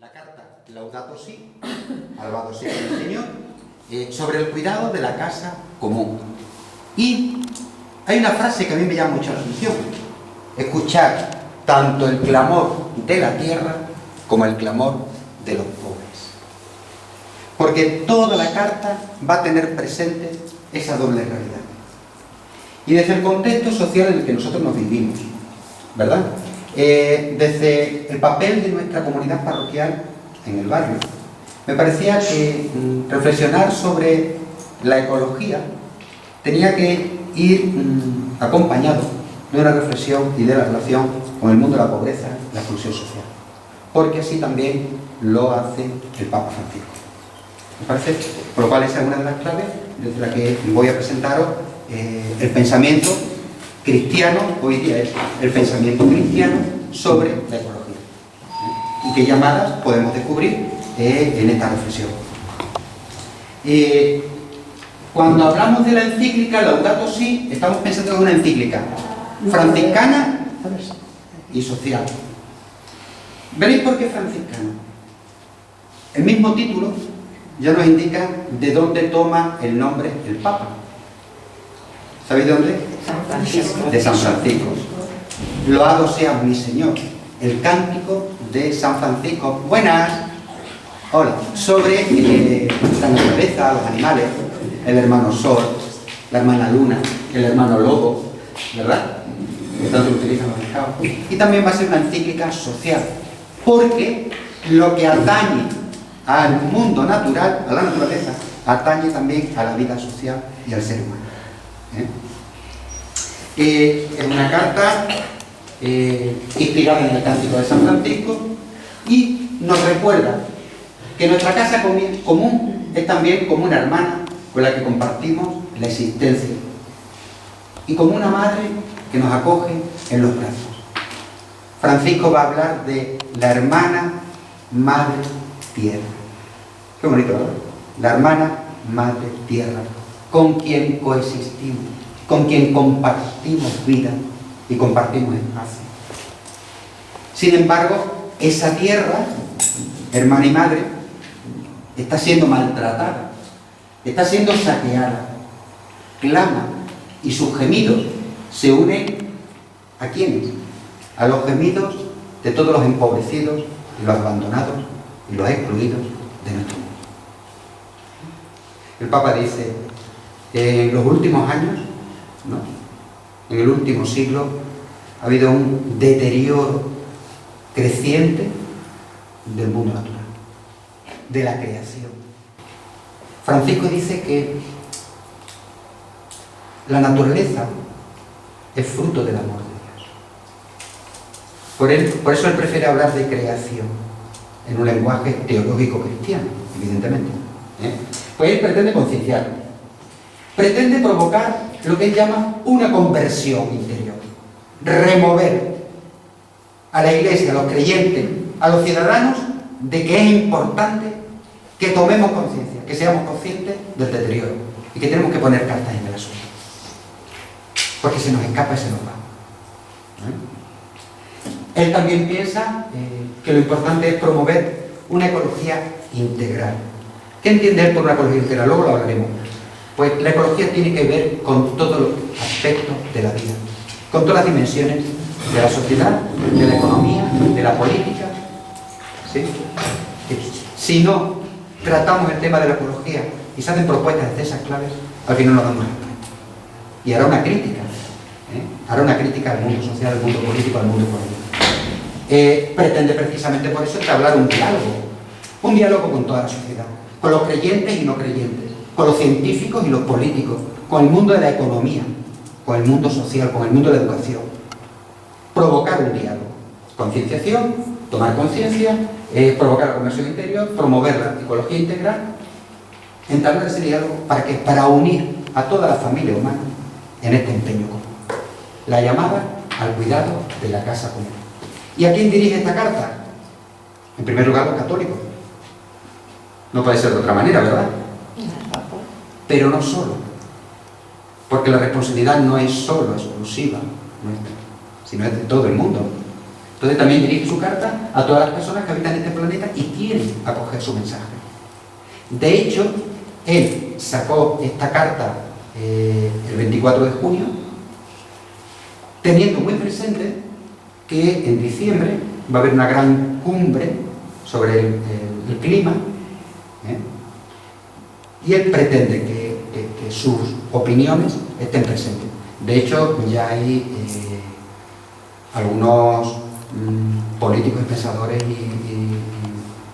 la carta Laudato Si, alabado sea el Señor, sobre el cuidado de la casa común. Y hay una frase que a mí me llama mucho la atención: escuchar tanto el clamor de la tierra como el clamor de los pobres. Porque toda la carta va a tener presente esa doble realidad. Y desde el contexto social en el que nosotros nos vivimos, ¿verdad? Desde el papel de nuestra comunidad parroquial en el barrio, me parecía que reflexionar sobre la ecología tenía que ir acompañado de una reflexión y de la relación con el mundo de la pobreza y la exclusión social, porque así también lo hace el Papa Francisco. ¿Me parece? Por lo cual esa es una de las claves desde la que voy a presentaros el pensamiento cristiano. Hoy día es el pensamiento cristiano sobre la ecología. ¿Y qué llamadas podemos descubrir en esta reflexión? Cuando hablamos de la encíclica Laudato Si, estamos pensando en una encíclica franciscana y social. ¿Veréis por qué franciscana? El mismo título ya nos indica de dónde toma el nombre el Papa. ¿Sabéis de dónde? San Francisco. De San Francisco. Loado sea mi Señor. El cántico de San Francisco. Buenas. Hola. Sobre la naturaleza, los animales, el hermano Sol, la hermana Luna, el hermano Lobo, ¿verdad? Que tanto lo utilizan los mercados. Y también va a ser una encíclica social, porque lo que atañe al mundo natural, a la naturaleza, atañe también a la vida social y al ser humano. Es una carta inspirada en el cántico de San Francisco y nos recuerda que nuestra casa común es también como una hermana con la que compartimos la existencia y como una madre que nos acoge en los brazos. Francisco va a hablar de la hermana madre tierra. Qué bonito, ¿verdad? La hermana madre tierra, con quien coexistimos, con quien compartimos vida y compartimos espacio. Sin embargo, esa tierra, hermana y madre, está siendo maltratada, está siendo saqueada, clama, y sus gemidos se unen ¿a quiénes? A los gemidos de todos los empobrecidos y los abandonados y los excluidos de nuestro mundo. El Papa dice: en los últimos años, ¿no?, en el último siglo, ha habido un deterioro creciente del mundo natural, de la creación. Francisco dice que la naturaleza es fruto del amor de Dios. Por eso él prefiere hablar de creación en un lenguaje teológico cristiano, evidentemente. Pues él pretende concienciar, pretende provocar lo que él llama una conversión interior, remover a la Iglesia, a los creyentes, a los ciudadanos, de que es importante que tomemos conciencia, que seamos conscientes del deterioro y que tenemos que poner cartas en el asunto, porque se nos escapa y se nos va. Él también piensa que lo importante es promover una ecología integral. ¿Qué entiende él por una ecología integral? Luego lo hablaremos. Pues la ecología tiene que ver con todos los aspectos de la vida, con todas las dimensiones de la sociedad, de la economía, de la política. ¿Sí? Si no tratamos el tema de la ecología y se hacen propuestas desde esas claves, al final nos damos cuenta. Y hará una crítica. Hará una crítica al mundo social, al mundo político, al mundo económico. Pretende precisamente por eso entablar un diálogo con toda la sociedad, con los creyentes y no creyentes, con los científicos y los políticos, con el mundo de la economía, con el mundo social, con el mundo de la educación. Provocar un diálogo, concienciación, tomar conciencia, provocar la conversión interior, promover la ecología integral, entablar ese diálogo para unir a toda la familia humana en este empeño común. La llamada al cuidado de la casa común. ¿Y a quién dirige esta carta? En primer lugar, los católicos. No puede ser de otra manera, ¿verdad? Pero no solo. Porque la responsabilidad no es solo exclusiva nuestra, sino es de todo el mundo. Entonces también dirige su carta a todas las personas que habitan este planeta y quieren acoger su mensaje. De hecho, él sacó esta carta el 24 de junio, teniendo muy presente que en diciembre va a haber una gran cumbre sobre el clima, y él pretende que sus opiniones estén presentes. De hecho, ya hay algunos políticos y pensadores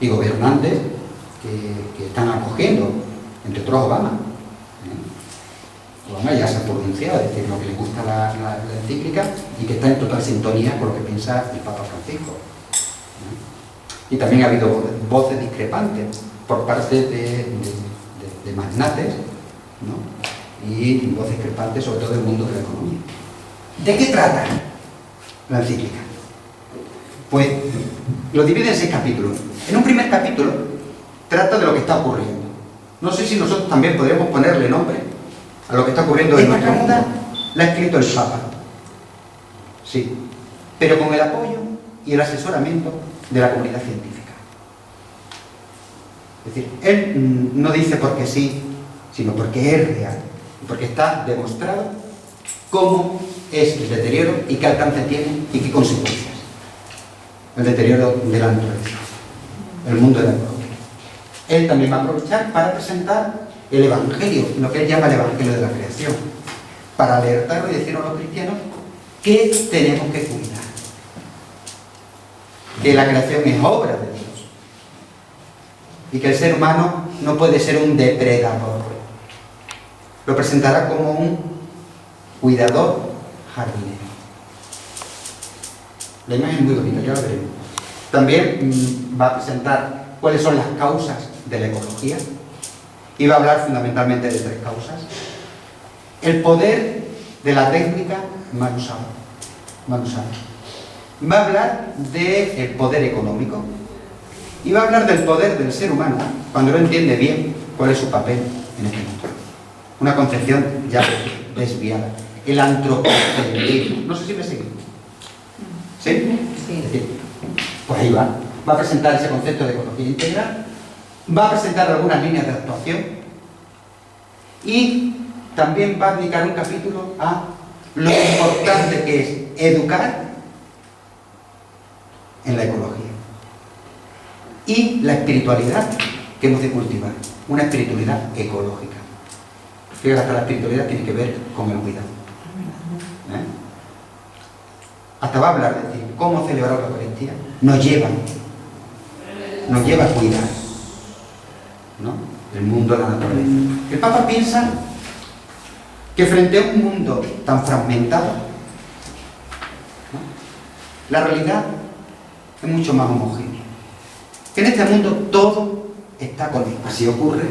y gobernantes que están acogiendo, entre otros Obama. Obama ya se ha pronunciado, es decir, lo que le gusta la encíclica y que está en total sintonía con lo que piensa el Papa Francisco. Y también ha habido voces discrepantes por parte de magnates, ¿no? Y voces discrepantes sobre todo del mundo de la economía. ¿De qué trata la encíclica? Pues lo divide en 6 capítulos. En un primer capítulo trata de lo que está ocurriendo. No sé si nosotros también podríamos ponerle nombre a lo que está ocurriendo en nuestra vida. La ha escrito el Papa. Sí. Pero con el apoyo y el asesoramiento de la comunidad científica. Es decir, él no dice porque sí, sino porque es real. Porque está demostrado cómo es el deterioro y qué alcance tiene y qué consecuencias. El deterioro de la naturaleza, el mundo de la ecología. Él también va a aprovechar para presentar el Evangelio, lo que él llama el Evangelio de la creación, para alertar y decir a los cristianos que tenemos que cuidar, que la creación es obra de Dios y que el ser humano no puede ser un depredador. Lo presentará como un cuidador jardinero. La imagen es muy bonita, ya lo veremos. También va a presentar cuáles son las causas de la ecología y va a hablar fundamentalmente de 3 causas. El poder de la técnica mal usado. Va a hablar del poder económico y va a hablar del poder del ser humano cuando no entiende bien cuál es su papel en este mundo. Una concepción ya desviada. El antropocentrismo. No sé si me seguís. ¿Sí? Sí. Es decir, pues ahí va. Va a presentar ese concepto de ecología integral, va a presentar algunas líneas de actuación y también va a dedicar un capítulo a lo importante que es educar en la ecología y la espiritualidad que hemos de cultivar, una espiritualidad ecológica. Fíjate que la espiritualidad tiene que ver con el cuidado. Hasta va a hablar de decir cómo celebrar la Eucaristía nos lleva a cuidar, ¿no?, el mundo de la naturaleza. El Papa piensa que frente a un mundo tan fragmentado, ¿no?, la realidad es mucho más homogénea. Que en este mundo todo está conectado. Así ocurre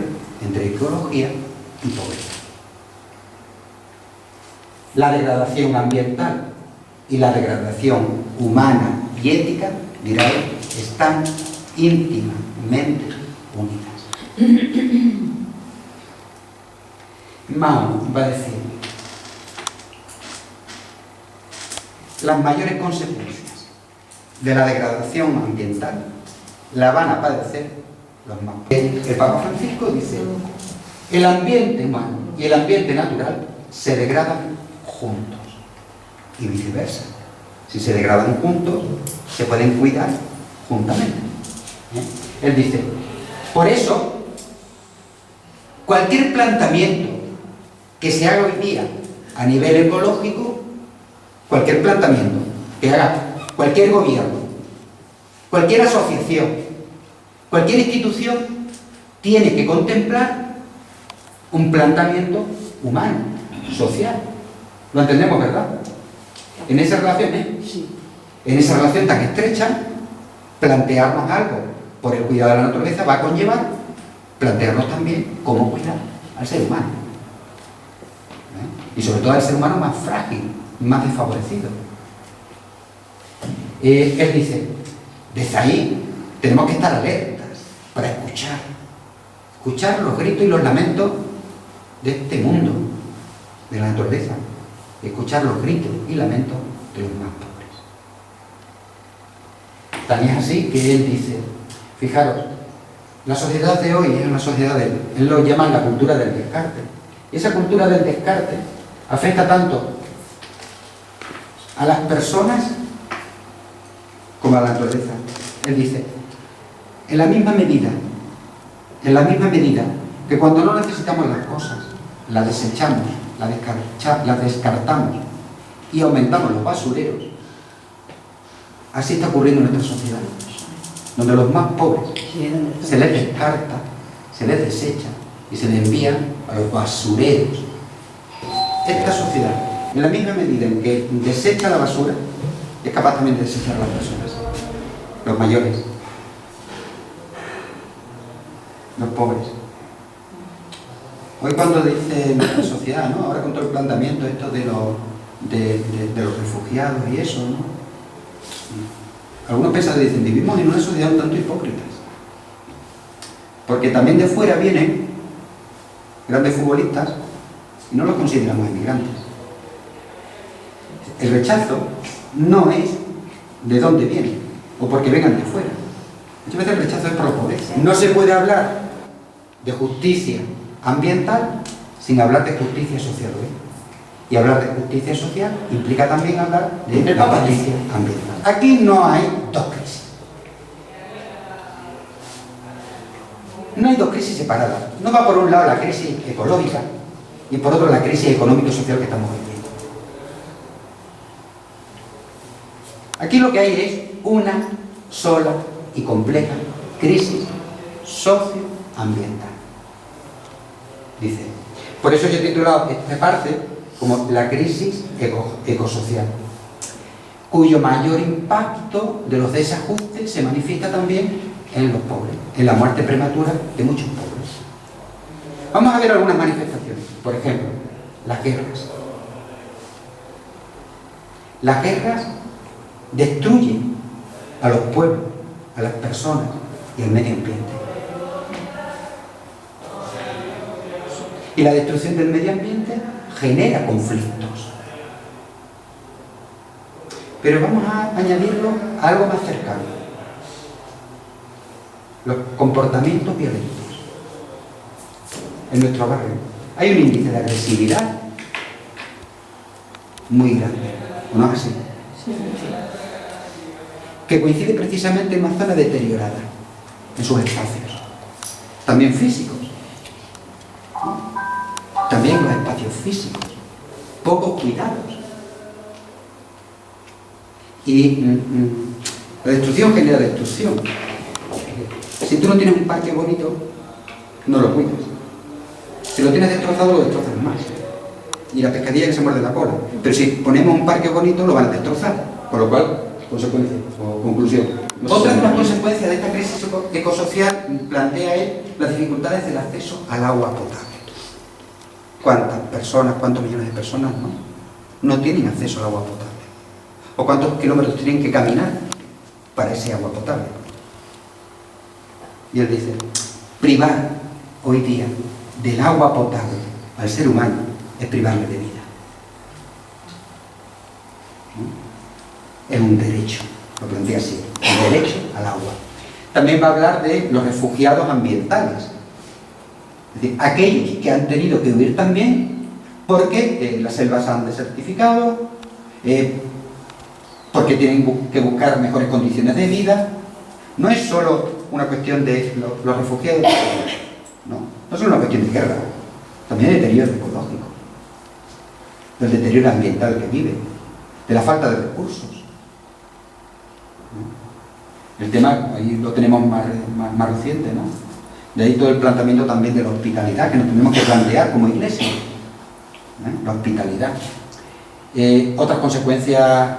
entre ecología y pobreza. La degradación ambiental y la degradación humana y ética, dirá él, están íntimamente unidas. Mao va a decir: las mayores consecuencias de la degradación ambiental la van a padecer los más pobres. El Papa Francisco dice: el ambiente humano y el ambiente natural se degradan juntos y viceversa. Si se degradan juntos, se pueden cuidar juntamente. Él dice: por eso, cualquier planteamiento que se haga hoy día a nivel ecológico, cualquier planteamiento que haga cualquier gobierno, cualquier asociación, cualquier institución, tiene que contemplar un planteamiento humano, social. ¿Lo entendemos, verdad? En esa relación, sí. En esa relación tan estrecha, plantearnos algo por el cuidado de la naturaleza va a conllevar plantearnos también cómo cuidar al ser humano. Y sobre todo al ser humano más frágil, más desfavorecido. Él dice: desde ahí tenemos que estar alertas para escuchar los gritos y los lamentos de este mundo, de la naturaleza, escuchar los gritos y lamentos de los más pobres. También es así que él dice, fijaros, la sociedad de hoy es una sociedad, él lo llama la cultura del descarte. Y esa cultura del descarte afecta tanto a las personas como a la naturaleza. Él dice, en la misma medida que cuando no necesitamos las cosas, las desechamos, las descartamos y aumentamos los basureros, así está ocurriendo en nuestra sociedad, donde los más pobres se les descarta, se les desecha y se les envía a los basureros. Esta sociedad, en la misma medida en que desecha la basura, es capaz también de desechar a las personas, los mayores, los pobres. Hoy cuando dice nuestra sociedad, ¿no? Ahora con todo el planteamiento esto de los refugiados y eso, ¿no? Algunos pensadores dicen, vivimos en una sociedad un tanto hipócritas. Porque también de fuera vienen grandes futbolistas y no los consideramos inmigrantes. El rechazo no es de dónde vienen o porque vengan de fuera. Muchas veces el rechazo es por la pobreza. No se puede hablar de justicia ambiental sin hablar de justicia social. Y hablar de justicia social implica también hablar de la justicia ambiental. Aquí no hay dos crisis. No hay dos crisis separadas. No va por un lado la crisis ecológica y por otro la crisis económico-social que estamos viviendo. Aquí lo que hay es una sola y compleja crisis socioambiental. Dice. Por eso yo he titulado esta parte como la crisis ecosocial, cuyo mayor impacto de los desajustes se manifiesta también en los pobres, en la muerte prematura de muchos pobres. Vamos a ver algunas manifestaciones. Por ejemplo, las guerras. Las guerras destruyen a los pueblos, a las personas y al medio ambiente. Y la destrucción del medio ambiente genera conflictos. Pero vamos a añadirlo a algo más cercano. Los comportamientos violentos. En nuestro barrio hay un índice de agresividad muy grande, ¿o no es así? Sí. Que coincide precisamente en una zona deteriorada, en sus espacios, también físicos. También los espacios físicos, poco cuidados. Y la destrucción genera destrucción. Si tú no tienes un parque bonito, no lo cuidas. Si lo tienes destrozado, lo destrozas más. Y la pescadilla que se muerde la cola. Pero si ponemos un parque bonito, lo van a destrozar. Con lo cual, consecuencia o conclusión. Otra de las consecuencias de esta crisis ecosocial plantea él las dificultades del acceso al agua potable. ¿Cuántas personas, cuántos millones de personas no tienen acceso al agua potable? ¿O cuántos kilómetros tienen que caminar para ese agua potable? Y él dice, privar hoy día del agua potable al ser humano es privarle de vida. Es un derecho, lo plantea así, el derecho al agua. También va a hablar de los refugiados ambientales. Es decir, aquellos que han tenido que huir también porque las selvas se han desertificado, porque tienen que buscar mejores condiciones de vida. No es solo una cuestión de los refugiados, no es solo una cuestión de guerra, también de deterioro ecológico, del deterioro ambiental que viven, de la falta de recursos. El tema, ahí lo tenemos más reciente, ¿no? De ahí todo el planteamiento también de la hospitalidad, que nos tenemos que plantear como iglesia. La hospitalidad. Otras consecuencias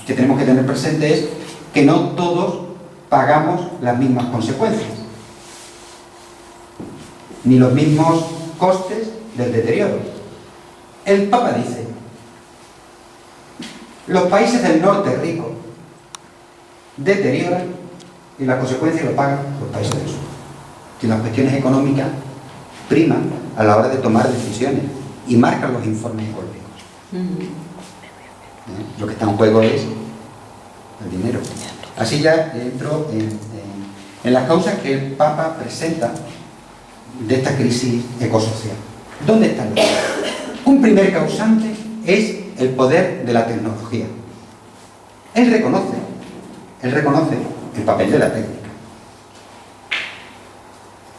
que tenemos que tener presente es que no todos pagamos las mismas consecuencias, ni los mismos costes del deterioro. El Papa dice, los países del norte ricos deterioran y las consecuencias lo pagan los países del sur. Que las cuestiones económicas priman a la hora de tomar decisiones y marcan los informes económicos. Lo que está en juego es el dinero. Así ya entro en las causas que el Papa presenta de esta crisis ecosocial. ¿Dónde están los? Un primer causante es el poder de la tecnología. Él reconoce el papel de la técnica.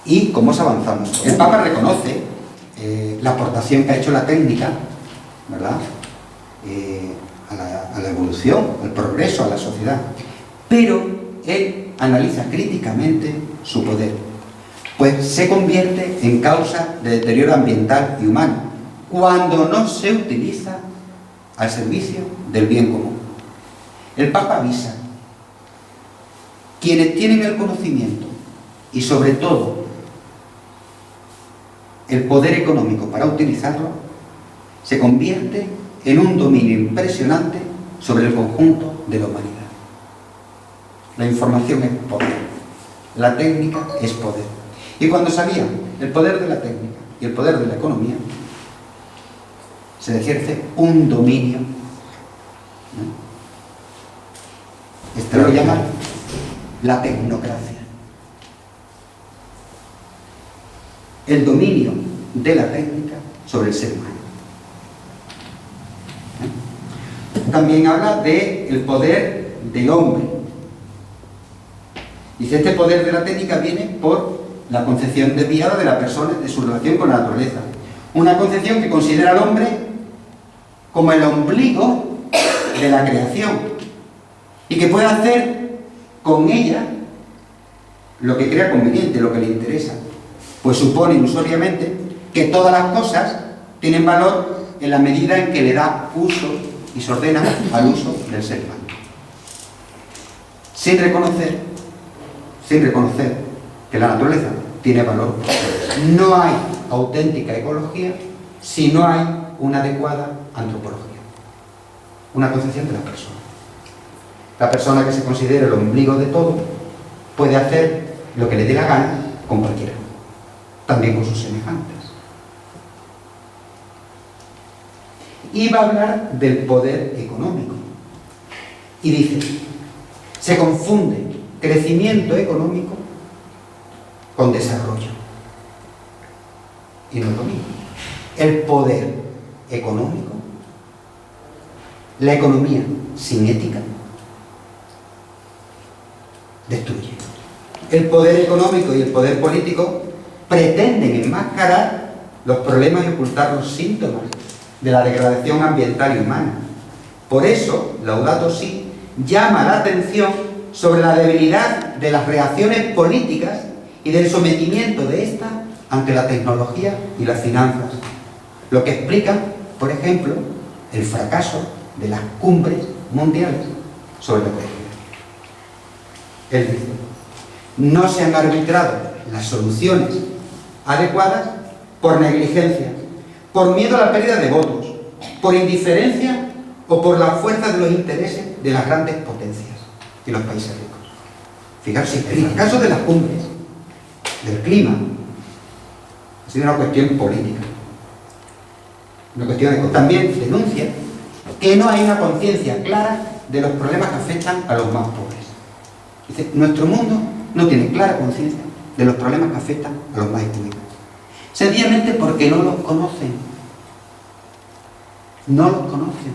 Y cómo se avanzamos. El Papa reconoce la aportación que ha hecho la técnica, ¿verdad? A la evolución, al progreso, a la sociedad. Pero él analiza críticamente su poder, pues se convierte en causa de deterioro ambiental y humano, cuando no se utiliza al servicio del bien común. El Papa avisa: quienes tienen el conocimiento y sobre todo el poder económico para utilizarlo, se convierte en un dominio impresionante sobre el conjunto de la humanidad. La información es poder, la técnica es poder. Y cuando salía el poder de la técnica y el poder de la economía, se ejerce un dominio. Esto lo llama la tecnocracia. El dominio de la técnica sobre el ser humano. También habla del poder del hombre. Dice, este poder de la técnica viene por la concepción desviada de la persona, de su relación con la naturaleza. Una concepción que considera al hombre como el ombligo de la creación y que puede hacer con ella lo que crea conveniente, lo que le interesa. Pues supone ilusoriamente que todas las cosas tienen valor en la medida en que le da uso y se ordena al uso del ser humano. Sin reconocer que la naturaleza tiene valor. No hay auténtica ecología si no hay una adecuada antropología, una concepción de la persona. La persona que se considera el ombligo de todo puede hacer lo que le dé la gana con cualquiera, también con sus semejantes. Y va a hablar del poder económico. Y dice, se confunde crecimiento económico con desarrollo. Y no es lo mismo. El poder económico, la economía sin ética, destruye. El poder económico y el poder político pretenden enmascarar los problemas y ocultar los síntomas de la degradación ambiental y humana. Por eso, Laudato Si llama la atención sobre la debilidad de las reacciones políticas y del sometimiento de ésta ante la tecnología y las finanzas, lo que explica, por ejemplo, el fracaso de las cumbres mundiales sobre la ecología. Él dice, no se han arbitrado las soluciones adecuadas por negligencia, por miedo a la pérdida de votos, por indiferencia o por la fuerza de los intereses de las grandes potencias y los países ricos. Fijaros, el fracaso de las cumbres, del clima, ha sido una cuestión política. Una cuestión también denuncia que no hay una conciencia clara de los problemas que afectan a los más pobres. Dice, nuestro mundo no tiene clara conciencia de los problemas que afectan a los más excluidos. Sencillamente porque no los conocen. No los conocen,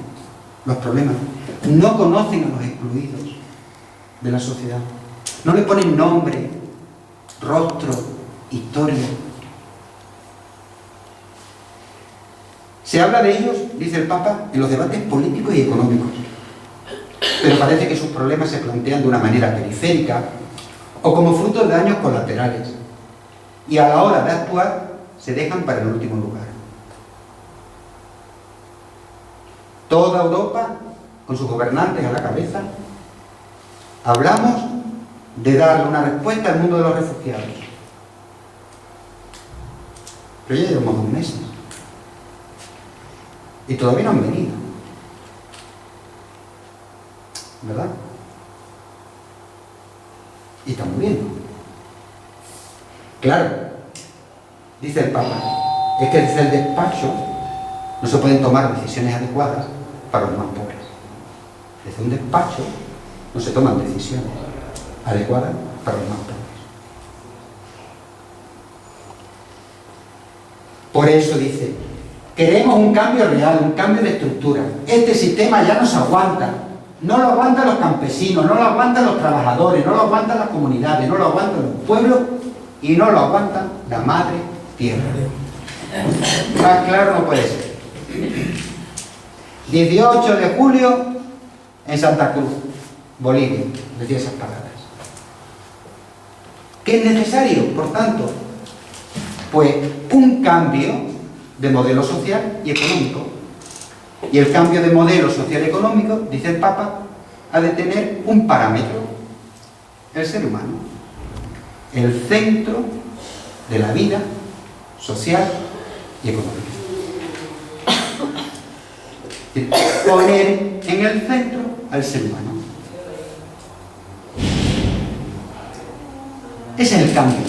los problemas. No conocen a los excluidos de la sociedad. No le ponen nombre, rostro, historia. Se habla de ellos, dice el Papa, en los debates políticos y económicos. Pero parece que sus problemas se plantean de una manera periférica o como fruto de daños colaterales. Y a la hora de actuar, se dejan para el último lugar. Toda Europa, con sus gobernantes a la cabeza, hablamos de darle una respuesta al mundo de los refugiados. Pero ya llevamos 2 meses. Y todavía no han venido. ¿Verdad? Y están muriendo. Claro, dice el Papa, es que desde el despacho no se pueden tomar decisiones adecuadas para los más pobres. Desde un despacho no se toman decisiones adecuadas para los más pobres. Por eso dice, queremos un cambio real, un cambio de estructura. Este sistema ya no se aguanta. No lo aguantan los campesinos, no lo aguantan los trabajadores, no lo aguantan las comunidades, no lo aguantan los pueblos y no lo aguanta la madre tierra. Más claro no puede ser. 18 de julio en Santa Cruz, Bolivia, decía esas palabras. ¿Qué es necesario, por tanto? Pues un cambio de modelo social y económico. Y el cambio de modelo social y económico, dice el Papa, ha de tener un parámetro, el ser humano, el centro de la vida social y económica. Poner en el centro al ser humano. Ese es el cambio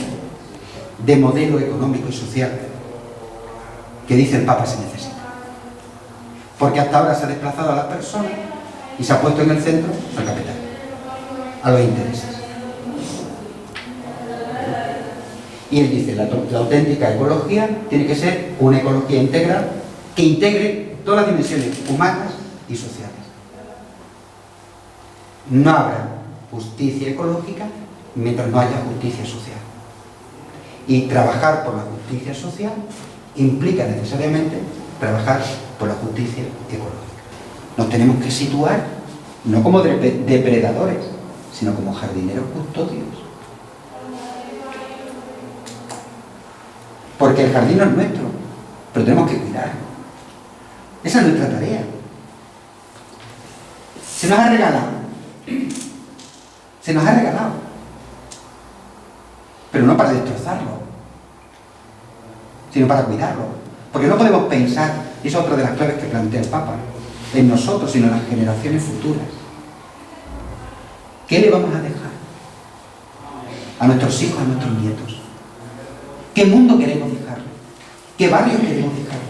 de modelo económico y social que dice el Papa se necesita. Porque hasta ahora se ha desplazado a las personas y se ha puesto en el centro al capital, a los intereses. Y él dice, la auténtica ecología tiene que ser una ecología integral que integre todas las dimensiones humanas y sociales. No habrá justicia ecológica mientras no haya justicia social. Y trabajar por la justicia social implica necesariamente trabajar por la justicia ecológica. Nos tenemos que situar no como depredadores, sino como jardineros custodios. Porque el jardín no es nuestro, pero tenemos que cuidarlo. Esa es nuestra tarea. Se nos ha regalado. Se nos ha regalado. Pero no para destrozarlo, sino para cuidarlo. Porque no podemos pensar, y es otra de las claves que plantea el Papa, en nosotros, sino en las generaciones futuras. ¿Qué le vamos a dejar a nuestros hijos, a nuestros nietos? ¿Qué mundo queremos dejarle? ¿Qué barrios queremos dejarle?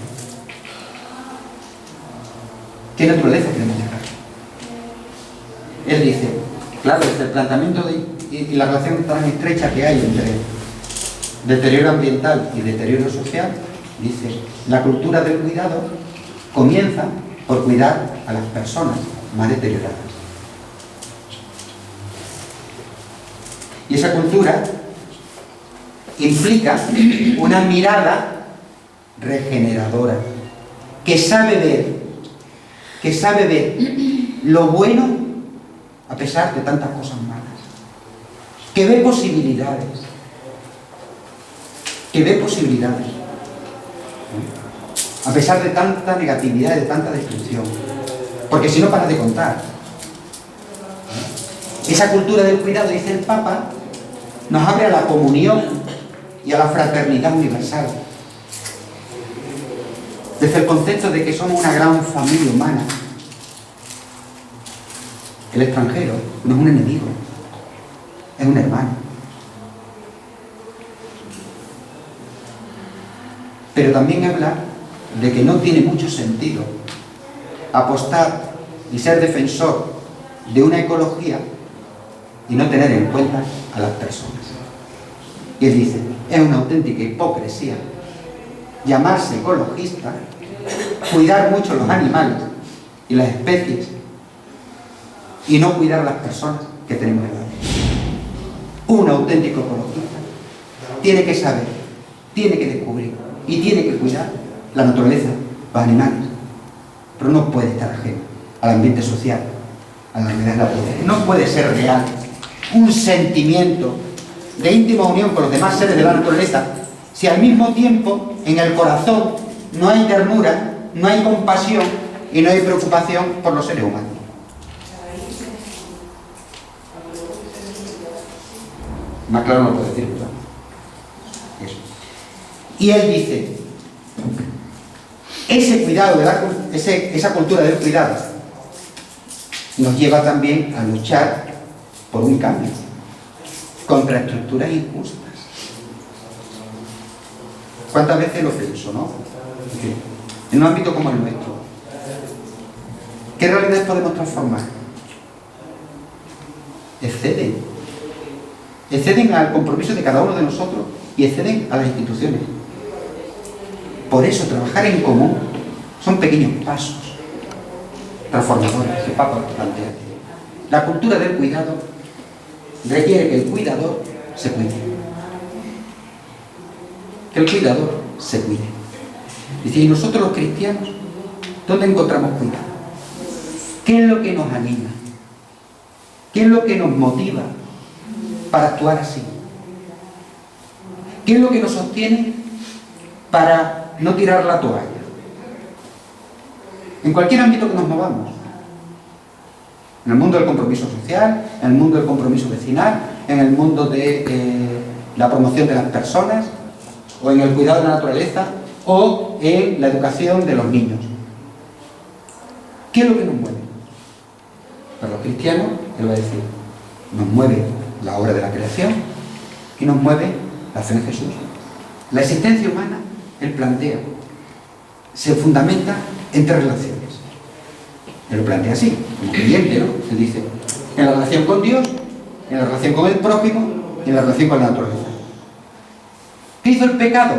¿Qué naturaleza queremos dejarle? Él dice, claro, desde el planteamiento y la relación tan estrecha que hay entre deterioro ambiental y deterioro social, dice, la cultura del cuidado comienza por cuidar a las personas más deterioradas. Y esa cultura implica una mirada regeneradora, que sabe ver lo bueno a pesar de tantas cosas malas, que ve posibilidades, a pesar de tanta negatividad y de tanta destrucción, porque si no paras de contar. Esa cultura del cuidado, dice el Papa, nos abre a la comunión y a la fraternidad universal, desde el concepto de que somos una gran familia humana. El extranjero no es un enemigo, es un hermano. Pero también habla de que no tiene mucho sentido apostar y ser defensor de una ecología y no tener en cuenta a las personas. Y él dice, es una auténtica hipocresía llamarse ecologista, cuidar mucho los animales y las especies y no cuidar a las personas que tenemos en la vida. Un auténtico ecologista tiene que saber, tiene que descubrir y tiene que cuidar la naturaleza, los animales, pero no puede estar ajeno al ambiente social, a la realidad de la vida. No puede ser real un sentimiento de íntima unión con los demás seres de la naturaleza si al mismo tiempo en el corazón no hay ternura, no hay compasión y no hay preocupación por los seres humanos. Más claro no lo puedo decir, ¿verdad? Eso. Y él dice, ese cuidado esa cultura del cuidado nos lleva también a luchar por un cambio contra estructuras injustas. ¿Cuántas veces lo pienso, no? En un ámbito como el nuestro, ¿qué realidades podemos transformar? exceden al compromiso de cada uno de nosotros y exceden a las instituciones. Por eso trabajar en común son pequeños pasos transformadores que Papa plantea. La cultura del cuidado requiere que el cuidador se cuide. Que el cuidador se cuide. Dice, y nosotros los cristianos, ¿dónde encontramos cuidado? ¿Qué es lo que nos anima? ¿Qué es lo que nos motiva para actuar así? ¿Qué es lo que nos sostiene para no tirar la toalla? En cualquier ámbito que nos movamos. En el mundo del compromiso social, en el mundo del compromiso vecinal, en el mundo de la promoción de las personas, o en el cuidado de la naturaleza, o en la educación de los niños. ¿Qué es lo que nos mueve? Para los cristianos, él va a decir, nos mueve la obra de la creación y nos mueve la fe en Jesús. La existencia humana, él plantea, se fundamenta en tres relaciones. Él lo plantea así, como creyente, ¿no? Él dice, en la relación con Dios, en la relación con el prójimo y en la relación con la naturaleza. ¿Qué hizo el pecado?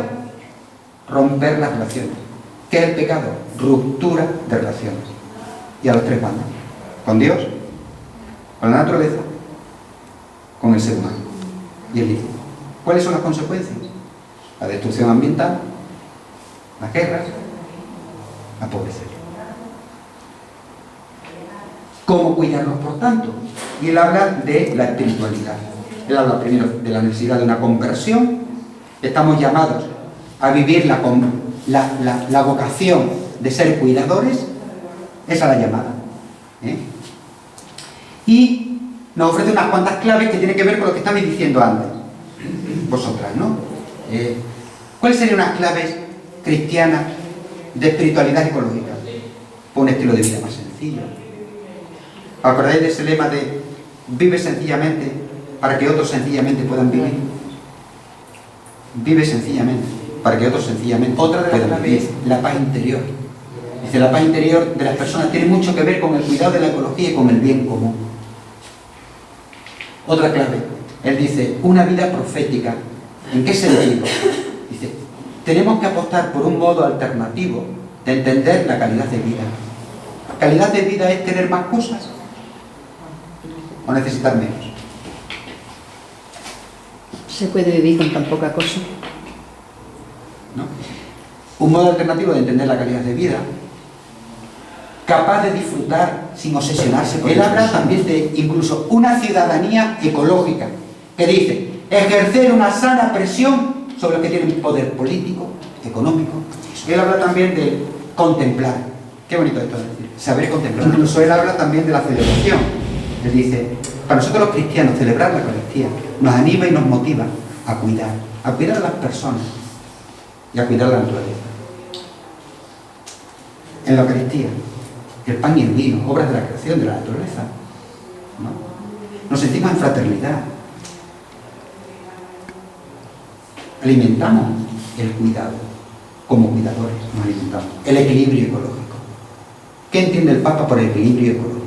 Romper las relaciones. ¿Qué es el pecado? Ruptura de relaciones. Y a los tres bandos. Con Dios, con la naturaleza, con el ser humano. Y él dice, ¿cuáles son las consecuencias? La destrucción ambiental, las guerras, la pobreza. ¿Cómo cuidarnos, por tanto? Y él habla de la espiritualidad. Él habla primero de la necesidad de una conversión. Estamos llamados a vivir la vocación de ser cuidadores. Esa es la llamada. Y nos ofrece unas cuantas claves que tienen que ver con lo que estabais diciendo antes. Vosotras, ¿no? ¿Cuáles serían unas claves cristianas de espiritualidad ecológica? Por un estilo de vida más sencillo. ¿Acordáis de ese lema de vive sencillamente para que otros sencillamente puedan vivir? Vive sencillamente para que otros sencillamente puedan vivir. Otra de las claves es la paz interior. Dice, la paz interior de las personas tiene mucho que ver con el cuidado de la ecología y con el bien común. Otra clave, él dice, una vida profética. ¿En qué sentido? Dice, tenemos que apostar por un modo alternativo de entender la calidad de vida. ¿Calidad de vida es tener más cosas o necesitar menos? ¿Se puede vivir con tan poca cosa? ¿No? Un modo alternativo de entender la calidad de vida, capaz de disfrutar sin obsesionarse con él. Habla también de incluso una ciudadanía ecológica, que dice, ejercer una sana presión sobre los que tienen poder político, económico. Él habla también de contemplar. Qué bonito esto de decir, saber contemplar. Incluso él habla también de la celebración. Él dice, para nosotros los cristianos, celebrar la Eucaristía nos anima y nos motiva a cuidar a las personas y a cuidar la naturaleza. En la Eucaristía, el pan y el vino, obras de la creación, de la naturaleza, ¿no? Nos sentimos en fraternidad. Alimentamos el cuidado, como cuidadores nos alimentamos. El equilibrio ecológico. ¿Qué entiende el Papa por equilibrio ecológico?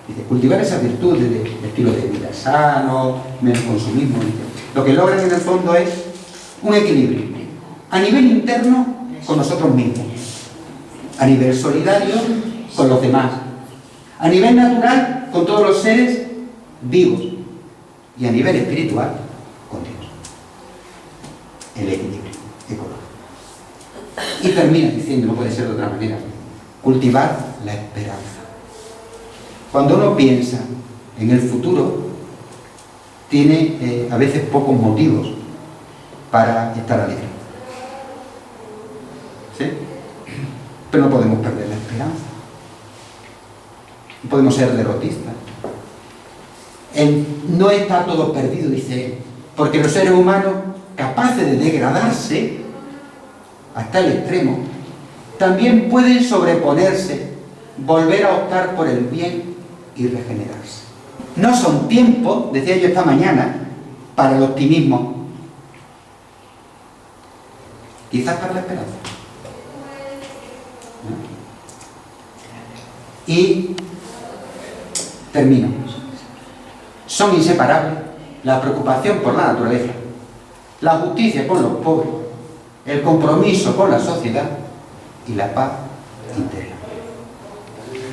Dice, cultivar esas virtudes de estilo de vida sano, menos consumismo. Lo que logran en el fondo es un equilibrio a nivel interno con nosotros mismos, a nivel solidario con los demás, a nivel natural con todos los seres vivos y a nivel espiritual con Dios. El equilibrio ecológico. Y termina diciendo, no puede ser de otra manera, cultivar la esperanza. Cuando uno piensa en el futuro, tiene a veces pocos motivos para estar alegre. ¿Sí? Pero no podemos perder la esperanza. No podemos ser derrotistas. No está todo perdido, dice él, porque los seres humanos, capaces de degradarse hasta el extremo, también pueden sobreponerse, volver a optar por el bien y regenerarse. No son tiempos, decía yo esta mañana, para el optimismo, quizás para la esperanza. ¿No? Y termino. Son inseparables la preocupación por la naturaleza, la justicia con los pobres, el compromiso con la sociedad y la paz interior.